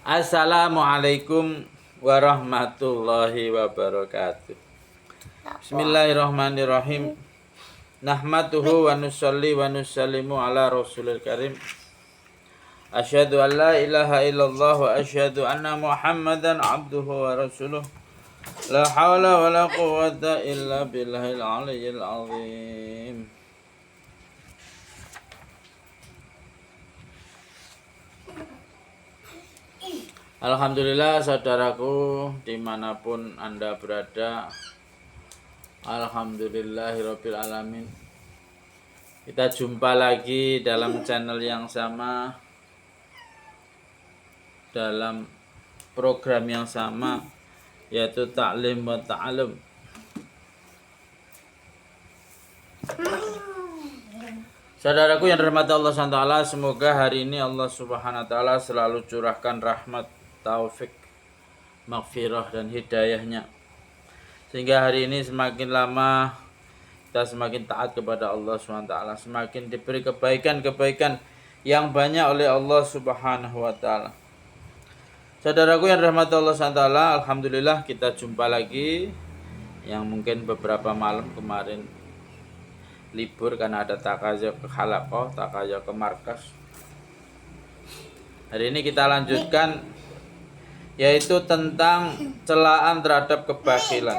Assalamualaikum warahmatullahi wabarakatuh. Bismillahirrahmanirrahim. Nahmaduhu wa nusalli wa nusallimu ala rasulil karim. Asyhadu an la ilaha illallah wa asyhadu anna muhammadan abduhu wa rasuluh. La hawla wa la quwwata illa billahil aliyyil azim. Alhamdulillah saudaraku dimanapun Anda berada. Alhamdulillahirabbil alamin. Kita jumpa lagi dalam channel yang sama, dalam program yang sama, yaitu Ta'lim wa Ta'alum. Saudaraku yang dirahmati Allah SWT, semoga hari ini Allah Subhanahu wa taala selalu curahkan rahmat, taufik, maghfirah dan hidayahnya, sehingga hari ini semakin lama kita semakin taat kepada Allah SWT, semakin diberi kebaikan-kebaikan yang banyak oleh Allah Subhanahu wa taala. Saudaraku yang dirahmati Allah SWT, alhamdulillah kita jumpa lagi, yang mungkin beberapa malam kemarin libur karena ada takaza ke halaqah, takaza ke markas. Hari ini kita lanjutkan, yaitu tentang celaan terhadap kebakhilan.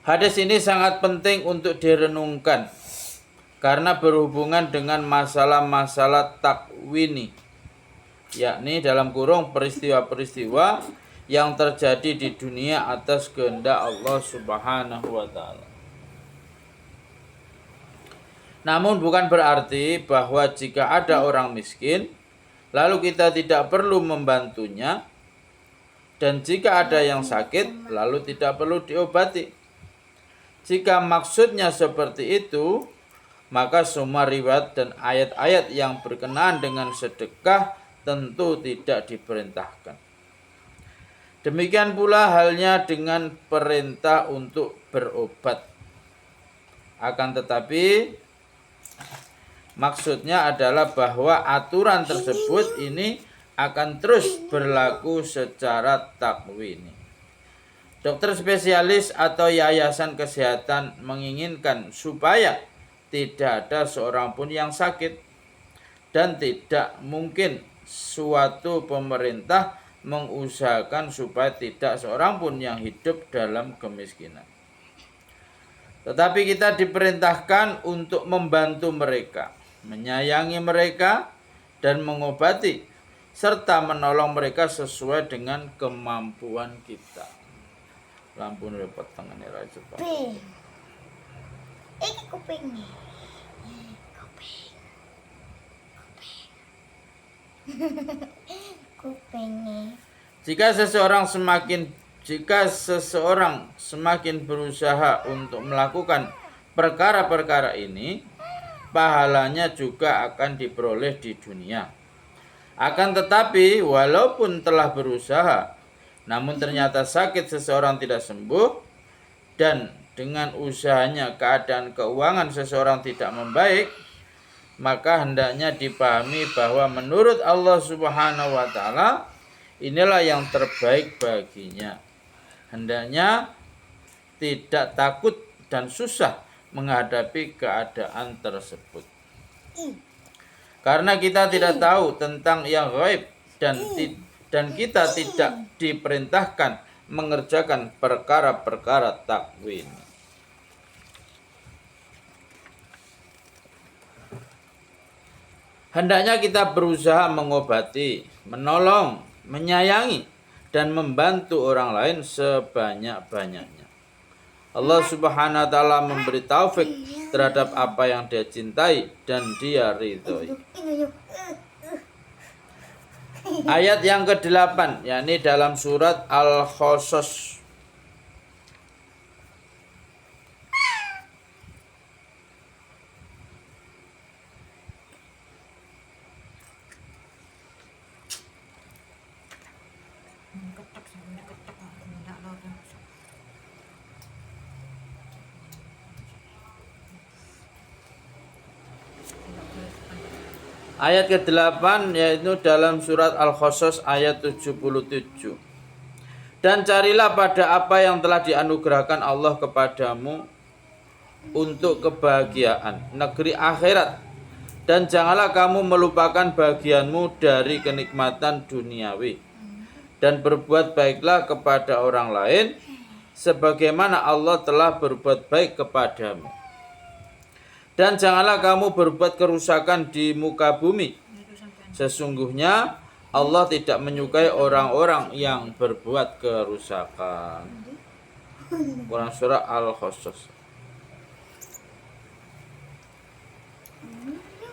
Hadis ini sangat penting untuk direnungkan karena berhubungan dengan masalah-masalah takwini, yakni dalam kurung peristiwa-peristiwa yang terjadi di dunia atas kehendak Allah Subhanahu wa taala. Namun bukan berarti bahwa jika ada orang miskin lalu kita tidak perlu membantunya, dan jika ada yang sakit lalu tidak perlu diobati. Jika maksudnya seperti itu, maka semua riwayat dan ayat-ayat yang berkenaan dengan sedekah tentu tidak diperintahkan. Demikian pula halnya dengan perintah untuk berobat. Akan tetapi maksudnya adalah bahwa aturan tersebut ini akan terus berlaku secara takwini. Dokter spesialis atau yayasan kesehatan menginginkan supaya tidak ada seorang pun yang sakit, dan tidak mungkin suatu pemerintah mengusahakan supaya tidak seorang pun yang hidup dalam kemiskinan. Tetapi kita diperintahkan untuk membantu mereka, menyayangi mereka, dan mengobati, serta menolong mereka sesuai dengan kemampuan kita. Lampu repot tangannya raja Pak. Ini kupingnya. Kupingnya. Jika seseorang semakin berusaha untuk melakukan perkara-perkara ini, pahalanya juga akan diperoleh di dunia. Akan tetapi, walaupun telah berusaha, namun ternyata sakit seseorang tidak sembuh, dan dengan usahanya keadaan keuangan seseorang tidak membaik, maka hendaknya dipahami bahwa menurut Allah Subhanahu wa taala inilah yang terbaik baginya. Hendaknya tidak takut dan susah menghadapi keadaan tersebut. Karena kita tidak tahu tentang yang gaib, dan kita tidak diperintahkan mengerjakan perkara-perkara takwin. Hendaknya kita berusaha mengobati, menolong, menyayangi, dan membantu orang lain sebanyak-banyaknya. Allah Subhanahu wa taala memberi taufik terhadap apa yang Dia cintai dan Dia ridhoi. Ayat yang ke-8, yakni dalam surat Al-Qasas. Ayat ke-8 yaitu dalam surat Al-Qasas ayat 77. Dan carilah pada apa yang telah dianugerahkan Allah kepadamu untuk kebahagiaan negeri akhirat, dan janganlah kamu melupakan bagianmu dari kenikmatan duniawi, dan berbuat baiklah kepada orang lain sebagaimana Allah telah berbuat baik kepadamu. Dan janganlah kamu berbuat kerusakan di muka bumi. Sesungguhnya Allah tidak menyukai orang-orang yang berbuat kerusakan. Quran surah Al-Qasas.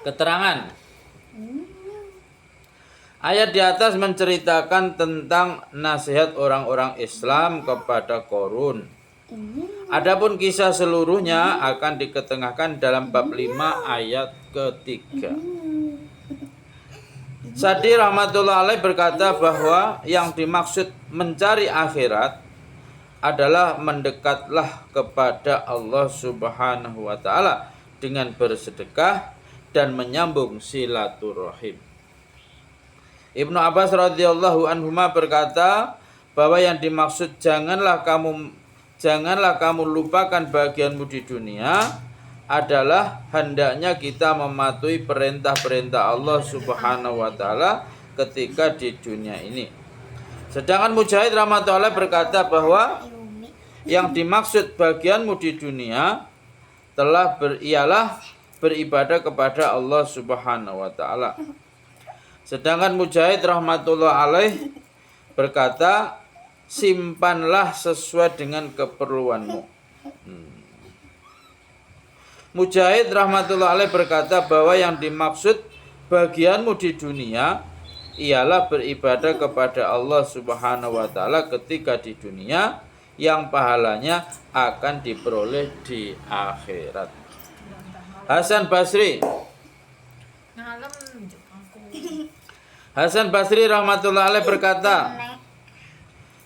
Keterangan. Ayat di atas menceritakan tentang nasihat orang-orang Islam kepada Qarun. Adapun kisah seluruhnya akan diketengahkan dalam bab 5 ayat ketiga. Sa'di rahmatullah alaih berkata bahwa yang dimaksud mencari akhirat adalah mendekatlah kepada Allah Subhanahu wa taala dengan bersedekah dan menyambung silaturahim. Ibnu Abbas radhiyallahu anhuma berkata bahwa yang dimaksud janganlah kamu lupakan bagianmu di dunia adalah hendaknya kita mematuhi perintah-perintah Allah Subhanahu wa taala ketika di dunia ini. Sedangkan Mujahid rahmatullah berkata bahwa yang dimaksud bagianmu di dunia ialah beribadah kepada Allah Subhanahu wa taala. Sedangkan Mujahid rahmatullah alaih berkata, simpanlah sesuai dengan keperluanmu. Mujahid rahmatullah alaih berkata bahwa yang dimaksud bagianmu di dunia ialah beribadah kepada Allah Subhanahu wa taala ketika di dunia, yang pahalanya akan diperoleh di akhirat. Hasan Basri rahmatullah alaih berkata,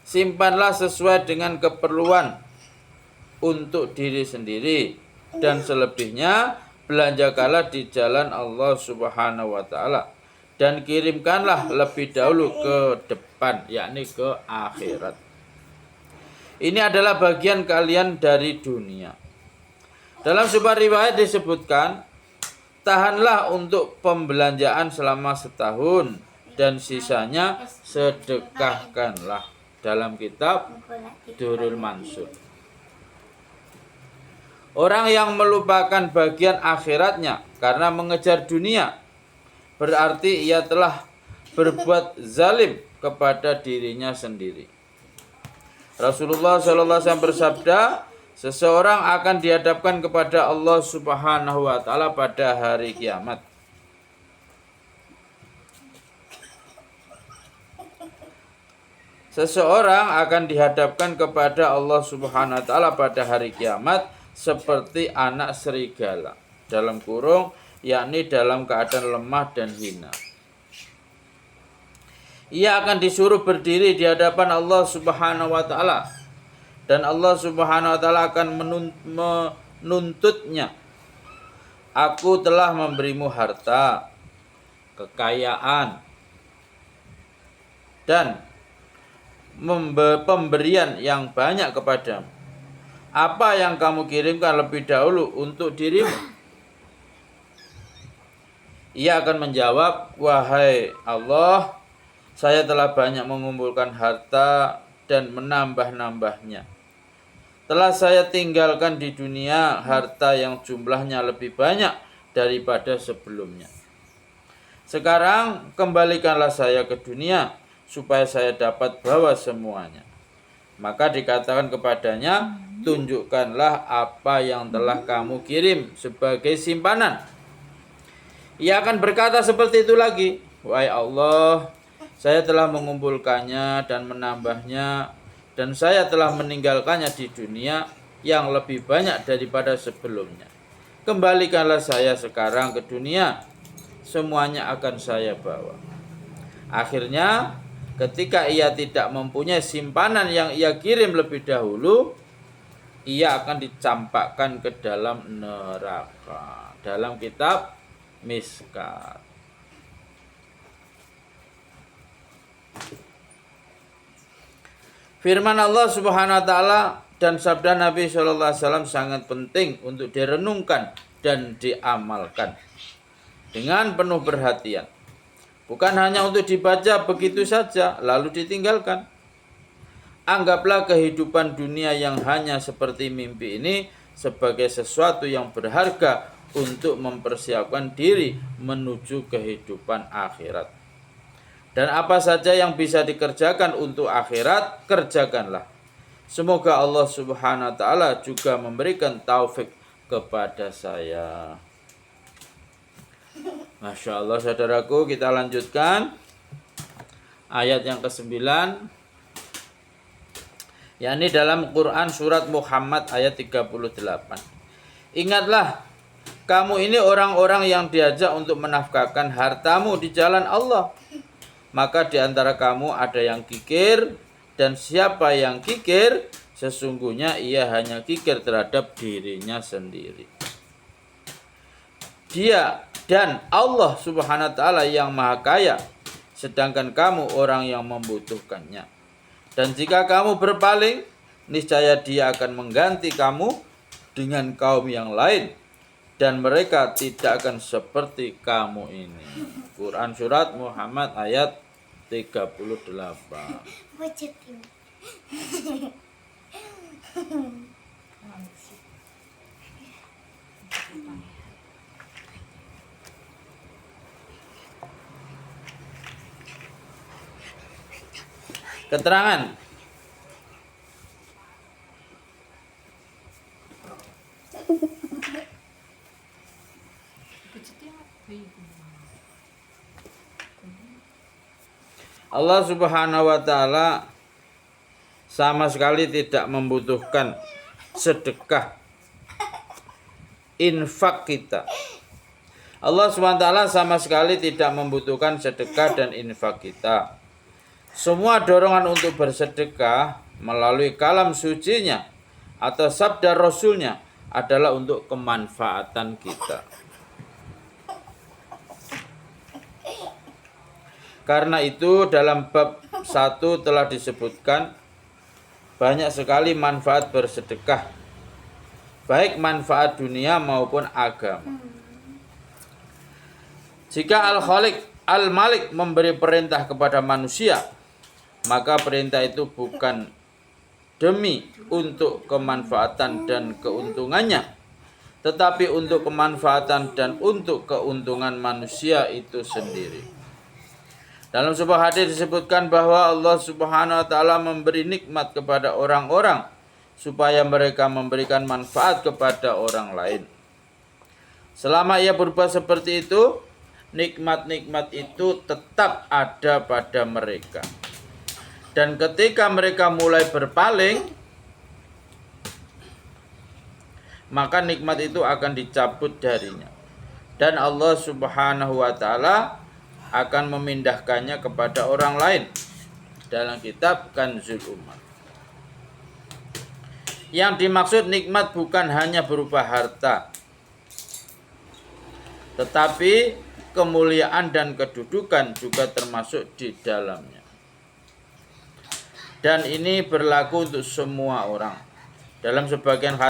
simpanlah sesuai dengan keperluan untuk diri sendiri, dan selebihnya belanjakanlah di jalan Allah Subhanahu wa taala, dan kirimkanlah lebih dahulu ke depan, yakni ke akhirat. Ini adalah bagian kalian dari dunia. Dalam sebuah riwayat disebutkan, tahanlah untuk pembelanjaan selama setahun dan sisanya sedekahkanlah, dalam kitab Durrul Mansur. Orang yang melupakan bagian akhiratnya karena mengejar dunia, berarti ia telah berbuat zalim kepada dirinya sendiri. Rasulullah SAW bersabda, seseorang akan dihadapkan kepada Allah Subhanahu wa taala pada hari kiamat. Seseorang akan dihadapkan kepada Allah Subhanahu wa taala pada hari kiamat seperti anak serigala, dalam kurung, yakni dalam keadaan lemah dan hina. Ia akan disuruh berdiri di hadapan Allah Subhanahu wa taala, dan Allah Subhanahu wa taala akan menuntutnya. Aku telah memberimu harta, kekayaan, dan pemberian yang banyak kepadamu. Apa yang kamu kirimkan lebih dahulu untuk dirimu? Ia akan menjawab, wahai Allah, saya telah banyak mengumpulkan harta dan menambah-nambahnya. Telah saya tinggalkan di dunia harta yang jumlahnya lebih banyak daripada sebelumnya. Sekarang kembalikanlah saya ke dunia supaya saya dapat bawa semuanya. Maka dikatakan kepadanya, tunjukkanlah apa yang telah kamu kirim sebagai simpanan. Ia akan berkata seperti itu lagi, wahai Allah, saya telah mengumpulkannya dan menambahnya, dan saya telah meninggalkannya di dunia yang lebih banyak daripada sebelumnya. Kembalikanlah saya sekarang ke dunia, semuanya akan saya bawa. Akhirnya ketika ia tidak mempunyai simpanan yang ia kirim lebih dahulu, ia akan dicampakkan ke dalam neraka, dalam kitab Miskat. Firman Allah Subhanahu wa taala dan sabda Nabi sallallahu alaihi wasallam sangat penting untuk direnungkan dan diamalkan dengan penuh perhatian. Bukan hanya untuk dibaca begitu saja lalu ditinggalkan. Anggaplah kehidupan dunia yang hanya seperti mimpi ini sebagai sesuatu yang berharga untuk mempersiapkan diri menuju kehidupan akhirat. Dan apa saja yang bisa dikerjakan untuk akhirat, kerjakanlah. Semoga Allah Subhanahu wa taala juga memberikan taufik kepada saya. Masya Allah, saudaraku, kita lanjutkan ayat yang ke-9, yakni dalam Quran surat Muhammad ayat 38. Ingatlah, kamu ini orang-orang yang diajak untuk menafkahkan hartamu di jalan Allah. Maka di antara kamu ada yang kikir, dan siapa yang kikir, sesungguhnya ia hanya kikir terhadap dirinya sendiri. Dia dan Allah Subhanahu wa taala yang Maha Kaya, sedangkan kamu orang yang membutuhkannya. Dan jika kamu berpaling, niscaya Dia akan mengganti kamu dengan kaum yang lain, dan mereka tidak akan seperti kamu ini. Quran surat Muhammad ayat 38. Keterangan. Allah Subhanahu wa taala sama sekali tidak membutuhkan sedekah infak kita. Allah Subhanahu wa taala sama sekali tidak membutuhkan sedekah dan infak kita. Semua dorongan untuk bersedekah melalui kalam sucinya atau sabda Rasulnya adalah untuk kemanfaatan kita. Karena itu dalam bab 1 telah disebutkan banyak sekali manfaat bersedekah, baik manfaat dunia maupun agama. Jika Al-Khaliq Al-Malik memberi perintah kepada manusia, maka perintah itu bukan demi untuk kemanfaatan dan keuntungannya, tetapi untuk kemanfaatan dan untuk keuntungan manusia itu sendiri. Dalam sebuah hadis disebutkan bahwa Allah Subhanahu wa taala memberi nikmat kepada orang-orang supaya mereka memberikan manfaat kepada orang lain. Selama ia berbuat seperti itu, nikmat-nikmat itu tetap ada pada mereka. Dan ketika mereka mulai berpaling, maka nikmat itu akan dicabut darinya. Dan Allah Subhanahu wa taala akan memindahkannya kepada orang lain. Dalam kitab Kanzul Ummat. Yang dimaksud nikmat bukan hanya berupa harta, tetapi kemuliaan dan kedudukan juga termasuk di dalamnya. Dan ini berlaku untuk semua orang. Dalam sebagian hadis